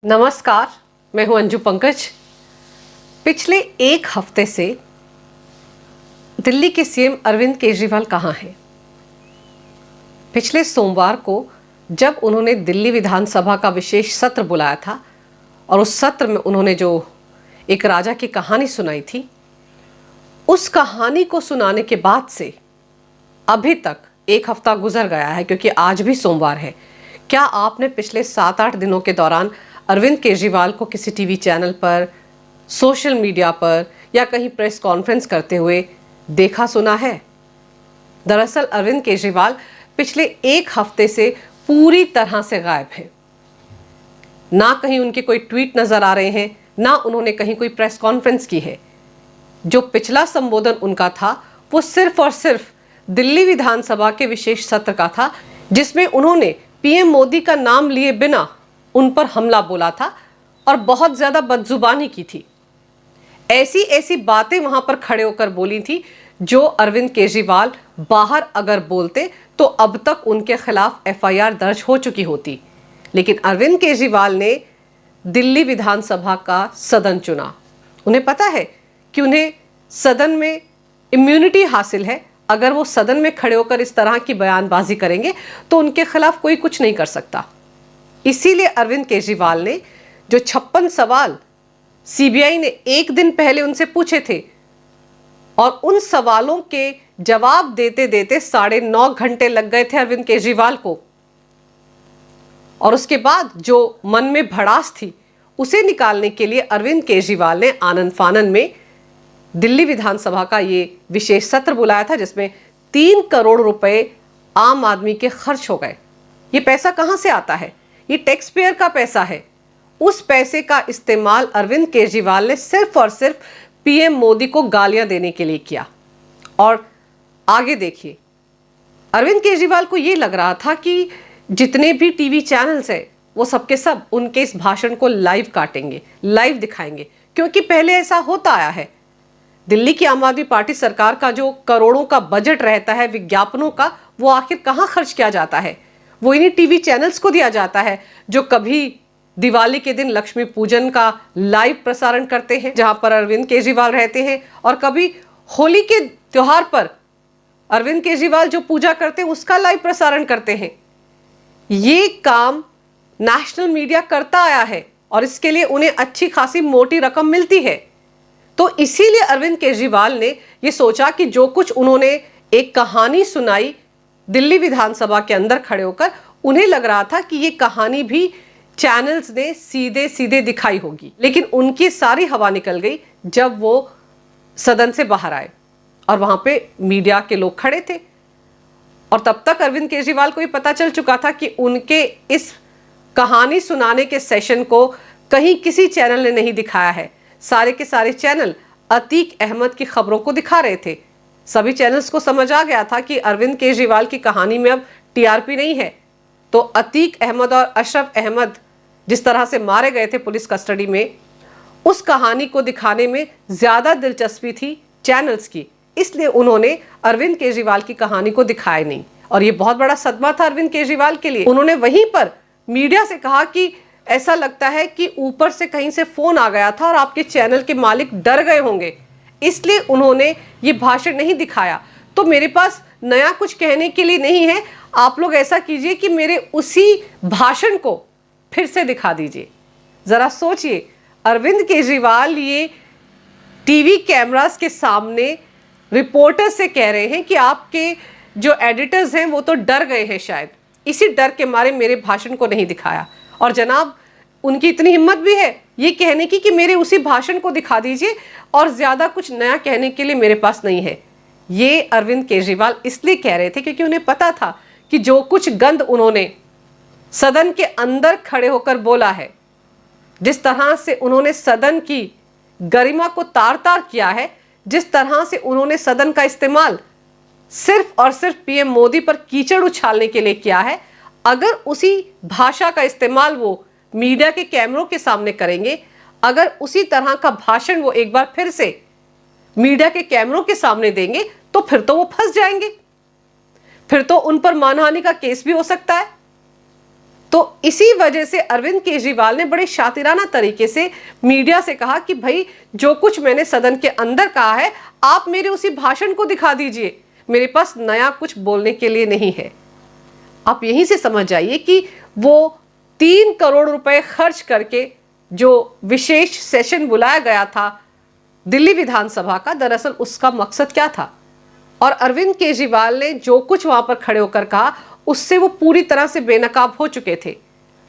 नमस्कार, मैं हूं अंजू पंकज। पिछले एक हफ्ते से दिल्ली के सीएम अरविंद केजरीवाल कहां हैं? पिछले सोमवार को जब उन्होंने दिल्ली विधानसभा का विशेष सत्र बुलाया था और उस सत्र में उन्होंने जो एक राजा की कहानी सुनाई थी, उस कहानी को सुनाने के बाद से अभी तक एक हफ्ता गुजर गया है, क्योंकि आज भी सोमवार है। क्या आपने पिछले 7-8 दिनों के दौरान अरविंद केजरीवाल को किसी टीवी चैनल पर, सोशल मीडिया पर या कहीं प्रेस कॉन्फ्रेंस करते हुए देखा सुना है? दरअसल अरविंद केजरीवाल पिछले एक हफ्ते से पूरी तरह से गायब हैं। ना कहीं उनके कोई ट्वीट नजर आ रहे हैं, ना उन्होंने कहीं कोई प्रेस कॉन्फ्रेंस की है। जो पिछला संबोधन उनका था वो सिर्फ और सिर्फ दिल्ली विधानसभा के विशेष सत्र का था, जिसमें उन्होंने पीएम मोदी का नाम लिए बिना उन पर हमला बोला था और बहुत ज्यादा बदजुबानी की थी। ऐसी ऐसी बातें वहां पर खड़े होकर बोली थी जो अरविंद केजरीवाल बाहर अगर बोलते तो अब तक उनके खिलाफ एफआईआर दर्ज हो चुकी होती। लेकिन अरविंद केजरीवाल ने दिल्ली विधानसभा का सदन चुना। उन्हें पता है कि उन्हें सदन में इम्यूनिटी हासिल है। अगर वो सदन में खड़े होकर इस तरह की बयानबाजी करेंगे तो उनके खिलाफ कोई कुछ नहीं कर सकता। इसीलिए अरविंद केजरीवाल ने जो 56 सवाल सीबीआई ने एक दिन पहले उनसे पूछे थे और उन सवालों के जवाब देते देते 9.5 घंटे लग गए थे अरविंद केजरीवाल को, और उसके बाद जो मन में भड़ास थी उसे निकालने के लिए अरविंद केजरीवाल ने आनन फानन में दिल्ली विधानसभा का ये विशेष सत्र बुलाया था, जिसमें 3 करोड़ रुपए आम आदमी के खर्च हो गए। ये पैसा कहां से आता है? ये टैक्स पेयर का पैसा है। उस पैसे का इस्तेमाल अरविंद केजरीवाल ने सिर्फ और सिर्फ पीएम मोदी को गालियां देने के लिए किया। और आगे देखिए, अरविंद केजरीवाल को यह लग रहा था कि जितने भी टीवी चैनल्स हैं वो सबके सब उनके इस भाषण को लाइव काटेंगे, लाइव दिखाएंगे, क्योंकि पहले ऐसा होता आया है। दिल्ली की आम आदमी पार्टी सरकार का जो करोड़ों का बजट रहता है विज्ञापनों का, वो आखिर कहां खर्च किया जाता है? वो इन्हीं टीवी चैनल्स को दिया जाता है जो कभी दिवाली के दिन लक्ष्मी पूजन का लाइव प्रसारण करते हैं जहां पर अरविंद केजरीवाल रहते हैं, और कभी होली के त्योहार पर अरविंद केजरीवाल जो पूजा करते हैं उसका लाइव प्रसारण करते हैं। ये काम नेशनल मीडिया करता आया है और इसके लिए उन्हें अच्छी खासी मोटी रकम मिलती है। तो इसीलिए अरविंद केजरीवाल ने यह सोचा कि जो कुछ उन्होंने एक कहानी सुनाई दिल्ली विधानसभा के अंदर खड़े होकर, उन्हें लग रहा था कि ये कहानी भी चैनल्स ने सीधे सीधे दिखाई होगी। लेकिन उनकी सारी हवा निकल गई जब वो सदन से बाहर आए और वहां पे मीडिया के लोग खड़े थे, और तब तक अरविंद केजरीवाल को ये पता चल चुका था कि उनके इस कहानी सुनाने के सेशन को कहीं किसी चैनल ने नहीं दिखाया है। सारे के सारे चैनल अतीक अहमद की खबरों को दिखा रहे थे। सभी चैनल्स को समझ आ गया था कि अरविंद केजरीवाल की कहानी में अब टीआरपी नहीं है। तो अतीक अहमद और अशरफ अहमद जिस तरह से मारे गए थे पुलिस कस्टडी में, उस कहानी को दिखाने में ज्यादा दिलचस्पी थी चैनल्स की, इसलिए उन्होंने अरविंद केजरीवाल की कहानी को दिखाया नहीं। और ये बहुत बड़ा सदमा था अरविंद केजरीवाल के लिए। उन्होंने वहीं पर मीडिया से कहा कि ऐसा लगता है कि ऊपर से कहीं से फोन आ गया था और आपके चैनल के मालिक डर गए होंगे, इसलिए उन्होंने ये भाषण नहीं दिखाया। तो मेरे पास नया कुछ कहने के लिए नहीं है, आप लोग ऐसा कीजिए कि मेरे उसी भाषण को फिर से दिखा दीजिए। जरा सोचिए, अरविंद केजरीवाल ये टीवी कैमरास के सामने रिपोर्टर से कह रहे हैं कि आपके जो एडिटर्स हैं वो तो डर गए हैं, शायद इसी डर के मारे मेरे भाषण को नहीं दिखाया। और जनाब, उनकी इतनी हिम्मत भी है ये कहने की कि मेरे उसी भाषण को दिखा दीजिए और ज्यादा कुछ नया कहने के लिए मेरे पास नहीं है। ये अरविंद केजरीवाल इसलिए कह रहे थे क्योंकि उन्हें पता था कि जो कुछ गंद उन्होंने सदन के अंदर खड़े होकर बोला है, जिस तरह से उन्होंने सदन की गरिमा को तार तार किया है, जिस तरह से उन्होंने सदन का इस्तेमाल सिर्फ और सिर्फ पीएम मोदी पर कीचड़ उछालने के लिए किया है, अगर उसी भाषा का इस्तेमाल वो मीडिया के कैमरों के सामने करेंगे, अगर उसी तरह का भाषण वो एक बार फिर से मीडिया के कैमरों के सामने देंगे, तो फिर तो वो फंस जाएंगे, फिर तो उन पर मानहानि का केस भी हो सकता है। तो इसी वजह से अरविंद केजरीवाल ने बड़े शातिराना तरीके से मीडिया से कहा कि भाई जो कुछ मैंने सदन के अंदर कहा है आप मेरे उसी भाषण को दिखा दीजिए, मेरे पास नया कुछ बोलने के लिए नहीं है। आप यहीं से समझ जाइए कि वो 3 करोड़ रुपए खर्च करके जो विशेष सेशन बुलाया गया था दिल्ली विधानसभा का, दरअसल उसका मकसद क्या था। और अरविंद केजरीवाल ने जो कुछ वहां पर खड़े होकर कहा उससे वो पूरी तरह से बेनकाब हो चुके थे।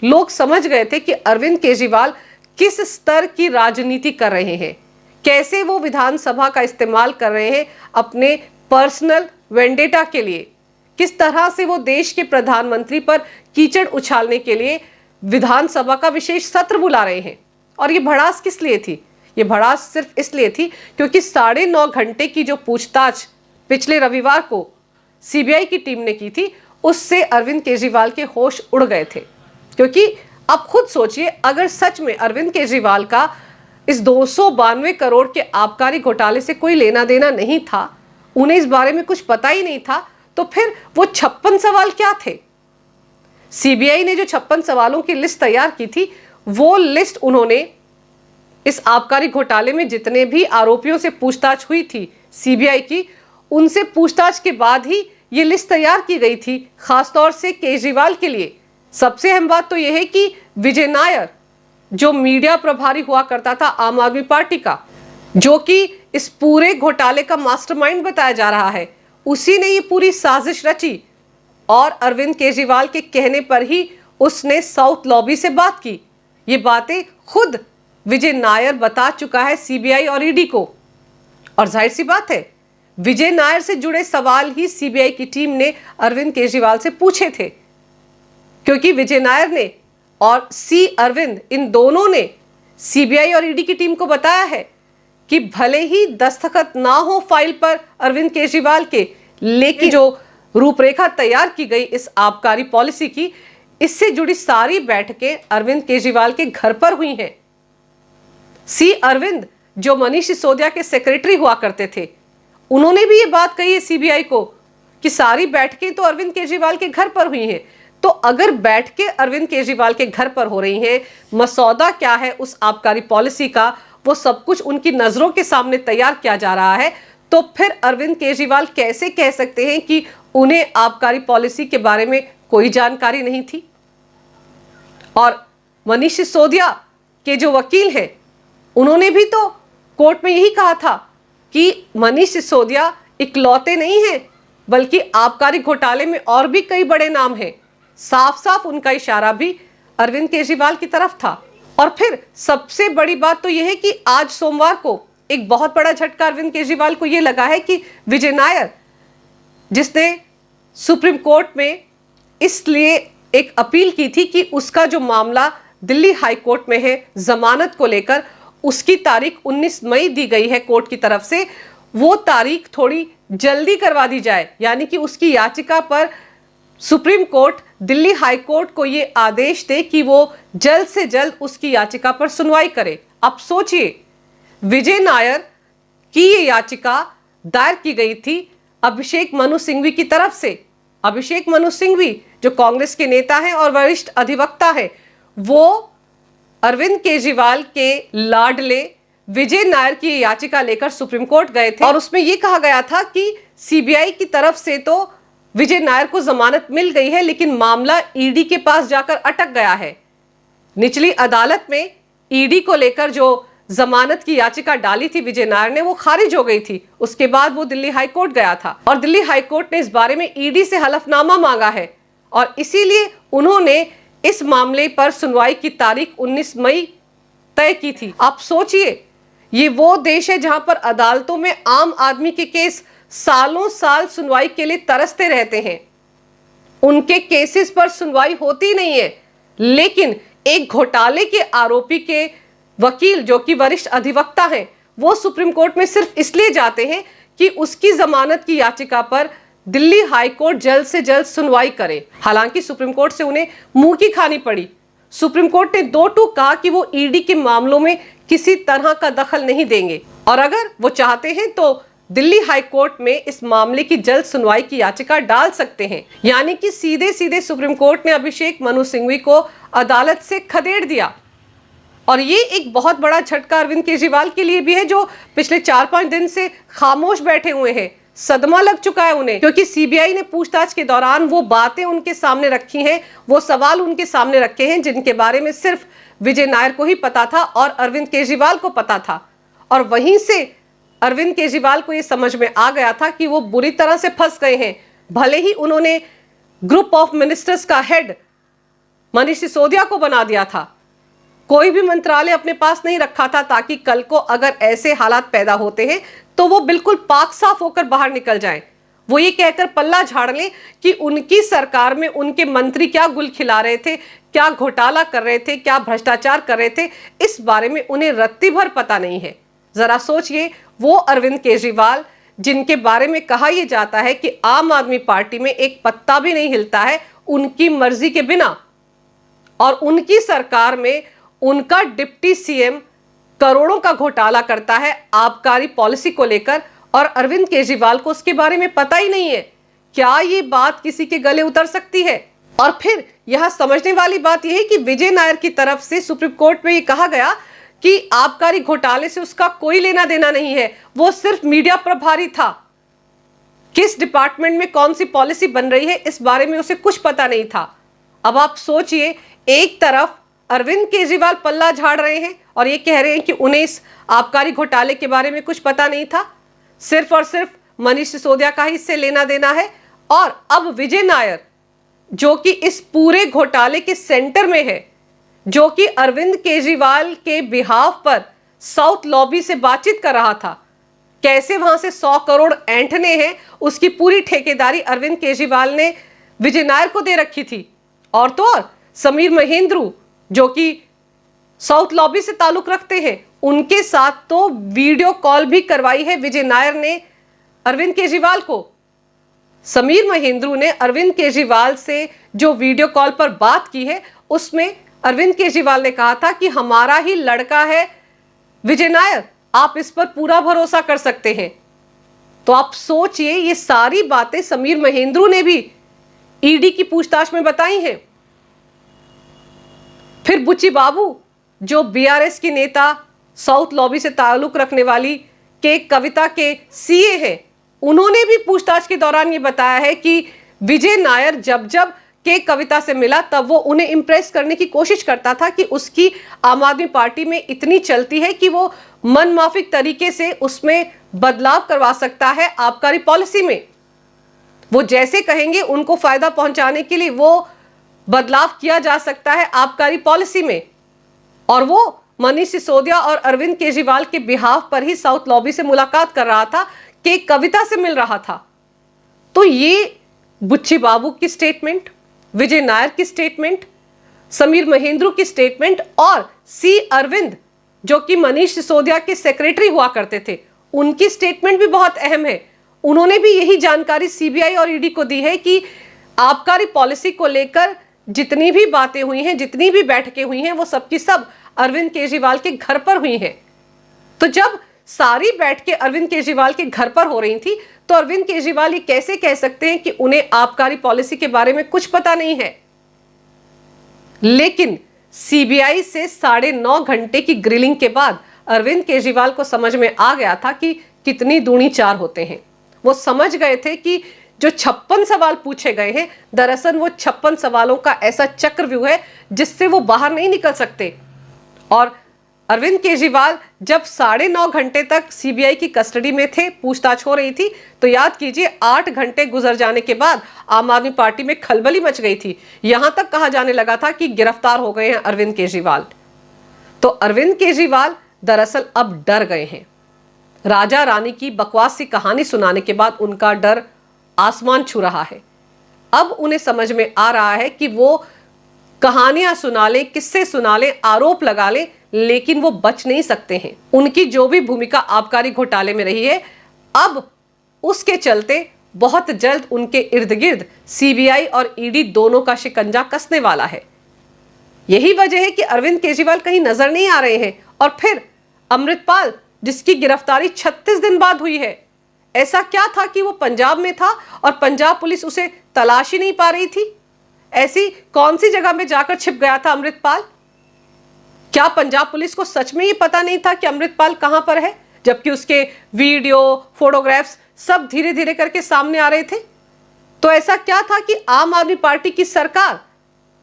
लोग समझ गए थे कि अरविंद केजरीवाल किस स्तर की राजनीति कर रहे हैं, कैसे वो विधानसभा का इस्तेमाल कर रहे हैं अपने पर्सनल वेंडेटा के लिए, किस तरह से वो देश के प्रधानमंत्री पर कीचड़ उछालने के लिए विधानसभा का विशेष सत्र बुला रहे हैं। और ये भड़ास किस लिए थी? ये भड़ास सिर्फ इसलिए थी क्योंकि 9.5 घंटे की जो पूछताछ पिछले रविवार को सीबीआई की टीम ने की थी, उससे अरविंद केजरीवाल के होश उड़ गए थे। क्योंकि आप खुद सोचिए, अगर सच में अरविंद केजरीवाल का इस 292 करोड़ के आबकारी घोटाले से कोई लेना देना नहीं था, उन्हें इस बारे में कुछ पता ही नहीं था, तो फिर वो 56 सवाल क्या थे? सीबीआई ने जो 56 सवालों की लिस्ट तैयार की थी, वो लिस्ट उन्होंने इस आबकारी घोटाले में जितने भी आरोपियों से पूछताछ हुई थी सीबीआई की, उनसे पूछताछ के बाद ही ये लिस्ट तैयार की गई थी, खासतौर से केजरीवाल के लिए। सबसे अहम बात तो यह है कि विजय नायर, जो मीडिया प्रभारी हुआ करता था आम आदमी पार्टी का, जो कि इस पूरे घोटाले का मास्टरमाइंड बताया जा रहा है, उसी ने ये पूरी साजिश रची और अरविंद केजरीवाल के कहने पर ही उसने साउथ लॉबी से बात की। ये बातें खुद विजय नायर बता चुका है सीबीआई और ईडी को। और जाहिर सी बात है, विजय नायर से जुड़े सवाल ही सीबीआई की टीम ने अरविंद केजरीवाल से पूछे थे, क्योंकि विजय नायर ने और सी अरविंद, इन दोनों ने सीबीआई और ईडी की टीम को बताया है कि भले ही दस्तखत ना हो फाइल पर अरविंद केजरीवाल के, लेकिन जो रूपरेखा तैयार की गई इस आबकारी पॉलिसी की, इससे जुड़ी सारी बैठकें अरविंद केजरीवाल के घर पर हुई हैं। सी अरविंद, जो मनीष सिसोदिया के सेक्रेटरी हुआ करते थे, उन्होंने भी ये बात कही है सीबीआई को कि सारी बैठकें तो अरविंद केजरीवाल के घर पर हुई हैं। तो अगर बैठकें अरविंद केजरीवाल के घर पर हो रही हैं, मसौदा क्या है उस आबकारी पॉलिसी का, वो सब कुछ उनकी नजरों के सामने तैयार किया जा रहा है, तो फिर अरविंद केजरीवाल कैसे कह सकते हैं कि उन्हें आबकारी पॉलिसी के बारे में कोई जानकारी नहीं थी? और मनीष सिसोदिया के जो वकील हैं, उन्होंने भी तो कोर्ट में यही कहा था कि मनीष सिसोदिया इकलौते नहीं हैं, बल्कि आबकारी घोटाले में और भी कई बड़े नाम हैं। साफ साफ उनका इशारा भी अरविंद केजरीवाल की तरफ था। और फिर सबसे बड़ी बात तो यह है कि आज सोमवार को एक बहुत बड़ा झटका अरविंद केजरीवाल को यह लगा है कि विजय नायर, जिसने सुप्रीम कोर्ट में इसलिए एक अपील की थी कि उसका जो मामला दिल्ली हाई कोर्ट में है जमानत को लेकर, उसकी तारीख 19 मई दी गई है कोर्ट की तरफ से, वो तारीख थोड़ी जल्दी करवा दी जाए, यानी कि उसकी याचिका पर supreme court Delhi high court को ये आदेश दे कि वो जल्द से जल्द उसकी याचिका पर सुनवाई करे। अब सोचिए, विजय नायर की ये याचिका दायर की गई थी अभिषेक मनु सिंघवी की तरफ से। अभिषेक मनु सिंघवी जो कांग्रेस के नेता हैं और वरिष्ठ अधिवक्ता हैं, वो अरविंद केजरीवाल के लाडले विजय नायर की याचिका लेकर सुप्रीम कोर्ट गए थे और उसमें यह कहा गया था कि सीबीआई की तरफ से तो विजय नायर को जमानत मिल गई है, लेकिन मामला ईडी के पास जाकर अटक गया है। निचली अदालत में ईडी को लेकर जो जमानत की याचिका डाली थी विजय नायर ने, वो खारिज हो गई थी। उसके बाद वो दिल्ली हाई कोर्ट गया था और दिल्ली हाई कोर्ट ने इस बारे में ईडी से हलफनामा मांगा है और इसीलिए उन्होंने इस मामले पर सुनवाई की तारीख 19 मई तय की थी। आप सोचिए, ये वो देश है जहां पर अदालतों में आम आदमी के केस सालों साल सुनवाई के लिए तरसते रहते हैं, उनके केसेस पर सुनवाई होती नहीं है, लेकिन एक घोटाले के आरोपी के वकील जो कि वरिष्ठ अधिवक्ता हैं, वो सुप्रीम कोर्ट में सिर्फ इसलिए जाते हैं कि उसकी जमानत की याचिका पर दिल्ली हाई कोर्ट जल्द से जल्द सुनवाई करे। हालांकि सुप्रीम कोर्ट से उन्हें मुंह की खानी पड़ी। सुप्रीम कोर्ट ने 2 टूक कहा कि वो ईडी के मामलों में किसी तरह का दखल नहीं देंगे और अगर वो चाहते हैं तो दिल्ली हाई कोर्ट में इस मामले की जल्द सुनवाई की याचिका डाल सकते हैं। यानी कि सीधे सीधे सुप्रीम कोर्ट ने अभिषेक मनु सिंघवी को अदालत से खदेड़ दिया। और ये एक बहुत बड़ा झटका अरविंद केजरीवाल के लिए भी है, जो पिछले 4-5 दिन से खामोश बैठे हुए हैं। सदमा लग चुका है उन्हें, क्योंकि सीबीआई ने पूछताछ के दौरान वो बातें उनके सामने रखी हैं, वो सवाल उनके सामने रखे हैं जिनके बारे में सिर्फ विजय नायर को ही पता था और अरविंद केजरीवाल को पता था। और वहीं से अरविंद केजरीवाल को ये समझ में आ गया था कि वो बुरी तरह से फंस गए हैं। भले ही उन्होंने ग्रुप ऑफ मिनिस्टर्स का हेड मनीष सिसोदिया को बना दिया था, कोई भी मंत्रालय अपने पास नहीं रखा था, ताकि कल को अगर ऐसे हालात पैदा होते हैं तो वो बिल्कुल पाक साफ होकर बाहर निकल जाएं। वो ये कहकर पल्ला झाड़ लें कि उनकी सरकार में उनके मंत्री क्या गुल खिला रहे थे, क्या घोटाला कर रहे थे, क्या भ्रष्टाचार कर रहे थे, इस बारे में उन्हें रत्ती भर पता नहीं है। जरा सोचिए, वो अरविंद केजरीवाल जिनके बारे में कहा यह जाता है कि आम आदमी पार्टी में एक पत्ता भी नहीं हिलता है उनकी मर्जी के बिना, और उनकी सरकार में उनका डिप्टी सीएम करोड़ों का घोटाला करता है आबकारी पॉलिसी को लेकर, और अरविंद केजरीवाल को उसके बारे में पता ही नहीं है। क्या ये बात किसी के गले उतर सकती है? और फिर यह समझने वाली बात यह है कि विजय नायर की तरफ से सुप्रीम कोर्ट में यह कहा गया कि आबकारी घोटाले से उसका कोई लेना देना नहीं है, वो सिर्फ मीडिया प्रभारी था। किस डिपार्टमेंट में कौन सी पॉलिसी बन रही है इस बारे में उसे कुछ पता नहीं था। अब आप सोचिए, एक तरफ अरविंद केजरीवाल पल्ला झाड़ रहे हैं और ये कह रहे हैं कि उन्हें इस आबकारी घोटाले के बारे में कुछ पता नहीं था, सिर्फ और सिर्फ मनीष सिसोदिया का ही इससे लेना देना है। और अब विजय नायर, जो कि इस पूरे घोटाले के सेंटर में है, जो कि अरविंद केजरीवाल के बिहाफ पर साउथ लॉबी से बातचीत कर रहा था, कैसे वहां से 100 करोड़ ऐंठने हैं, उसकी पूरी ठेकेदारी अरविंद केजरीवाल ने विजय नायर को दे रखी थी। और तो और समीर महेंद्रू, जो कि साउथ लॉबी से ताल्लुक रखते हैं, उनके साथ तो वीडियो कॉल भी करवाई है विजय नायर ने अरविंद केजरीवाल को। समीर महेंद्रू ने अरविंद केजरीवाल से जो वीडियो कॉल पर बात की है, उसमें अरविंद केजरीवाल ने कहा था कि हमारा ही लड़का है विजय नायर, आप इस पर पूरा भरोसा कर सकते हैं। तो आप सोचिए, ये सारी बातें समीर महेंद्रू ने भी ईडी की पूछताछ में बताई हैं। फिर बुच्ची बाबू, जो बीआरएस की नेता, साउथ लॉबी से ताल्लुक रखने वाली के कविता के सीए हैं, उन्होंने भी पूछताछ के दौरान ये बताया है कि विजय नायर जब जब के कविता से मिला तब वो उन्हें इंप्रेस करने की कोशिश करता था कि उसकी आम आदमी पार्टी में इतनी चलती है कि वो मनमाफिक तरीके से उसमें बदलाव करवा सकता है आबकारी पॉलिसी में। वो जैसे कहेंगे उनको फायदा पहुंचाने के लिए वो बदलाव किया जा सकता है आबकारी पॉलिसी में। और वो मनीष सिसोदिया और अरविंद केजरीवाल के बिहाफ पर ही साउथ लॉबी से मुलाकात कर रहा था, कि कविता से मिल रहा था। तो ये बुच्ची बाबू की स्टेटमेंट, विजय नायर की स्टेटमेंट, समीर महेंद्रू की स्टेटमेंट और सी अरविंद, जो कि मनीष सिसोदिया के सेक्रेटरी हुआ करते थे, उनकी स्टेटमेंट भी बहुत अहम है। उन्होंने भी यही जानकारी सीबीआई और ईडी को दी है कि आबकारी पॉलिसी को लेकर जितनी भी बातें हुई हैं, जितनी भी बैठकें हुई हैं, वो सबकी सब अरविंद केजरीवाल के घर पर हुई हैं। तो जब सारी बैठकें अरविंद केजरीवाल के घर पर हो रही थी, तो अरविंद केजरीवाल ये कैसे कह सकते हैं कि उन्हें आबकारी पॉलिसी के बारे में कुछ पता नहीं है? लेकिन सीबीआई से 9.5 घंटे की ग्रिलिंग के बाद अरविंद केजरीवाल को समझ में आ गया था कि कितनी दूनी चार होते हैं। वो समझ गए थे कि जो 56 सवाल पूछे गए हैं, दरअसल वो 56 सवालों का ऐसा चक्रव्यूह है जिससे वो बाहर नहीं निकल सकते। और अरविंद केजरीवाल जब 9.5 घंटे तक सीबीआई की कस्टडी में थे, पूछताछ हो रही थी, तो याद कीजिए 8 घंटे गुजर जाने के बाद आम आदमी पार्टी में खलबली मच गई थी। यहां तक कहा जाने लगा था कि गिरफ्तार हो गए हैं अरविंद केजरीवाल। तो अरविंद केजरीवाल दरअसल अब डर गए हैं। राजा रानी की बकवास सी कहानी सुनाने के बाद उनका डर आसमान छू रहा है। अब उन्हें समझ में आ रहा है कि वो कहानियां सुना ले, किस्से सुना ले, आरोप लगा ले, लेकिन वो बच नहीं सकते हैं। उनकी जो भी भूमिका आबकारी घोटाले में रही है, अब उसके चलते बहुत जल्द उनके इर्द गिर्द सीबीआई और ईडी दोनों का शिकंजा कसने वाला है। यही वजह है कि अरविंद केजरीवाल कहीं नजर नहीं आ रहे हैं। और फिर अमृतपाल, जिसकी गिरफ्तारी 36 दिन बाद हुई है, ऐसा क्या था कि वो पंजाब में था और पंजाब पुलिस उसे तलाश ही नहीं पा रही थी? ऐसी कौन सी जगह में जाकर छिप गया था अमृतपाल? क्या पंजाब पुलिस को सच में ये पता नहीं था कि अमृतपाल कहां पर है, जबकि उसके वीडियो, फोटोग्राफ्स सब धीरे धीरे करके सामने आ रहे थे? तो ऐसा क्या था कि आम आदमी पार्टी की सरकार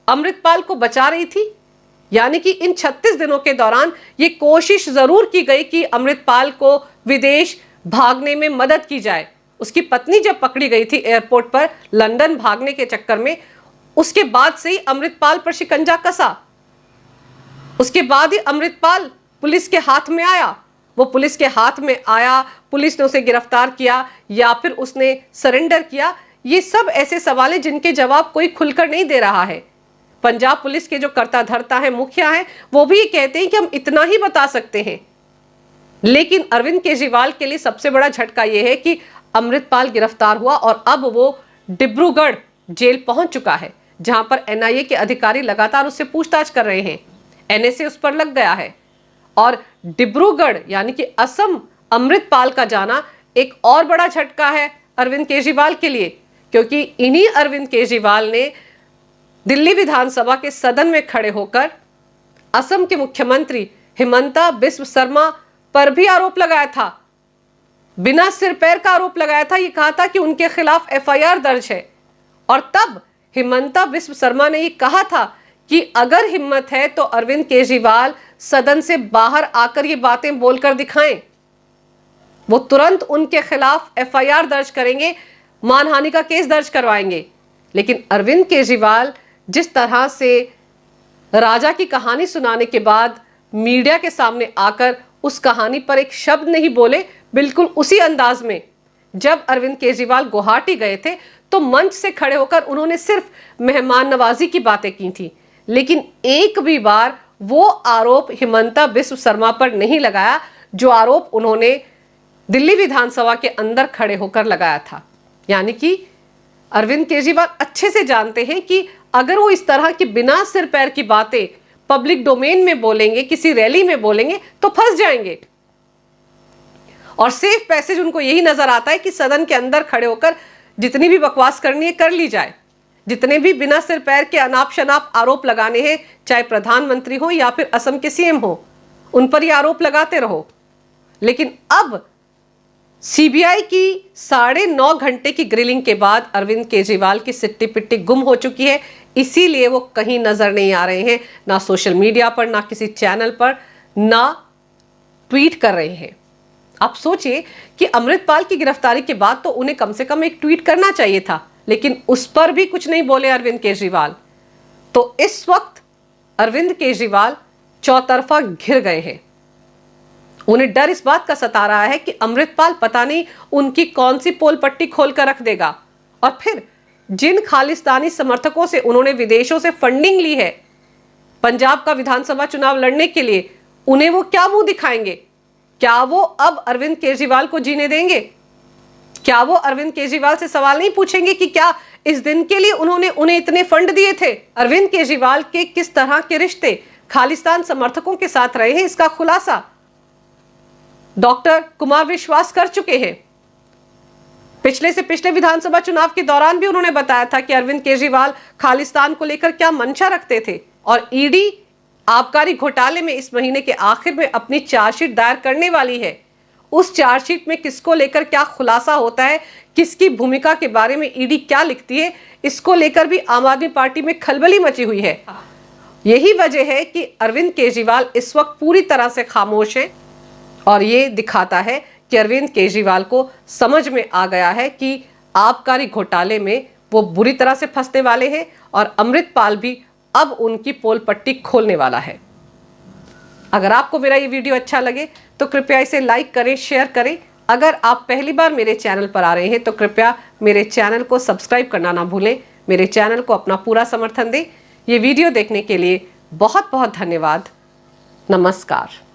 अमृतपाल को बचा रही थी? यानी कि इन 36 दिनों के दौरान ये कोशिश जरूर की गई कि अमृतपाल को विदेश भागने में मदद की जाए। उसकी पत्नी जब पकड़ी गई थी एयरपोर्ट पर लंदन भागने के चक्कर में, उसके बाद से ही अमृतपाल पर शिकंजा कसा। उसके बाद ही अमृतपाल पुलिस के हाथ में आया। वो पुलिस के हाथ में आया, पुलिस ने उसे गिरफ्तार किया या फिर उसने सरेंडर किया? ये सब ऐसे सवाल हैं जिनके जवाब कोई खुलकर नहीं दे रहा है। पंजाब पुलिस के जो कर्ता धर्ता है, मुखिया है, वो भी ये कहते हैं कि हम इतना ही बता सकते हैं। लेकिन अरविंद केजरीवाल के लिए सबसे बड़ा झटका यह है कि अमृतपाल गिरफ्तार हुआ और अब वो डिब्रूगढ़ जेल पहुंच चुका है, जहां पर एनआईए के अधिकारी लगातार उससे पूछताछ कर रहे हैं। एनएसए उस पर लग गया है और डिब्रूगढ़ यानी कि असम अमृतपाल का जाना एक और बड़ा झटका है अरविंद केजरीवाल के लिए, क्योंकि इन्हीं अरविंद केजरीवाल ने दिल्ली विधानसभा के सदन में खड़े होकर असम के मुख्यमंत्री हिमंता बिस्व शर्मा पर भी आरोप लगाया था। बिना सिर पैर का आरोप लगाया था। ये कहा था कि उनके खिलाफ एफआईआर दर्ज है और तब हिमंता बिस्व शर्मा ने ये कहा था कि अगर हिम्मत है तो अरविंद केजरीवाल सदन से बाहर आकर ये बातें बोलकर दिखाएं। वो तुरंत उनके खिलाफ एफआईआर दर्ज करेंगे, मानहानि का केस दर्ज करवाएंगे। लेकिन अरविंद केजरीवाल जिस तरह से राजा की कहानी सुनाने के बाद मीडिया के सामने आकर उस कहानी पर एक शब्द नहीं बोले, बिल्कुल उसी अंदाज में जब अरविंद केजरीवाल गुवाहाटी गए थे तो मंच से खड़े होकर उन्होंने सिर्फ मेहमान नवाजी की बातें की थी, लेकिन एक भी बार वो आरोप हिमंता बिस्व शर्मा पर नहीं लगाया जो आरोप उन्होंने दिल्ली विधानसभा के अंदर खड़े होकर लगाया था। यानी कि अरविंद केजरीवाल अच्छे से जानते हैं कि अगर वो इस तरह की बिना सिर पैर की बातें पब्लिक डोमेन में बोलेंगे, किसी रैली में बोलेंगे तो फंस जाएंगे। और सेफ पैसेज उनको यही नजर आता है कि सदन के अंदर खड़े होकर जितनी भी बकवास करनी है कर ली जाए, जितने भी बिना सिर पैर के अनाप शनाप आरोप लगाने हैं, चाहे प्रधानमंत्री हो या फिर असम के सीएम हो, उन पर ये आरोप लगाते रहो। लेकिन अब सीबीआई की 9.5 घंटे की ग्रिलिंग के बाद अरविंद केजरीवाल की सिट्टी पिट्टी गुम हो चुकी है, इसीलिए वो कहीं नजर नहीं आ रहे हैं, ना सोशल मीडिया पर, ना किसी चैनल पर, ना ट्वीट कर रहे हैं। आप सोचिए कि अमृतपाल की गिरफ्तारी के बाद तो उन्हें कम से कम एक ट्वीट करना चाहिए था, लेकिन उस पर भी कुछ नहीं बोले अरविंद केजरीवाल। तो इस वक्त अरविंद केजरीवाल चौतरफा घिर गए हैं। उन्हें डर इस बात का सता रहा है कि अमृतपाल पता नहीं उनकी कौन सी पोल पट्टी खोलकर रख देगा, और फिर जिन खालिस्तानी समर्थकों से उन्होंने विदेशों से फंडिंग ली है पंजाब का विधानसभा चुनाव लड़ने के लिए, उन्हें वो क्या मुंह दिखाएंगे? क्या वो अब अरविंद केजरीवाल को जीने देंगे? क्या वो अरविंद केजरीवाल से सवाल नहीं पूछेंगे कि क्या इस दिन के लिए उन्होंने उन्हें इतने फंड दिए थे? अरविंद केजरीवाल के किस तरह के रिश्ते खालिस्तान समर्थकों के साथ रहे हैं, इसका खुलासा डॉक्टर कुमार विश्वास कर चुके हैं। पिछले से पिछले विधानसभा चुनाव के दौरान भी उन्होंने बताया था कि अरविंद केजरीवाल खालिस्तान को लेकर क्या मंशा रखते थे। और ईडी आबकारी घोटाले में इस महीने के आखिर में अपनी चार्जशीट दायर करने वाली है। उस चार्जशीट में किसको लेकर क्या खुलासा होता है, किसकी भूमिका के बारे में ईडी क्या लिखती है, इसको लेकर भी आम आदमी पार्टी में खलबली मची हुई है। यही वजह है कि अरविंद केजरीवाल इस वक्त पूरी तरह से खामोश हैं और ये दिखाता है कि अरविंद केजरीवाल को समझ में आ गया है कि आबकारी घोटाले में वो बुरी तरह से फंसने वाले हैं और अमृतपाल भी अब उनकी पोल पट्टी खोलने वाला है। अगर आपको मेरा ये वीडियो अच्छा लगे तो कृपया इसे लाइक करें, शेयर करें। अगर आप पहली बार मेरे चैनल पर आ रहे हैं तो कृपया मेरे चैनल को सब्सक्राइब करना ना भूलें। मेरे चैनल को अपना पूरा समर्थन दें। ये वीडियो देखने के लिए बहुत बहुत धन्यवाद। नमस्कार।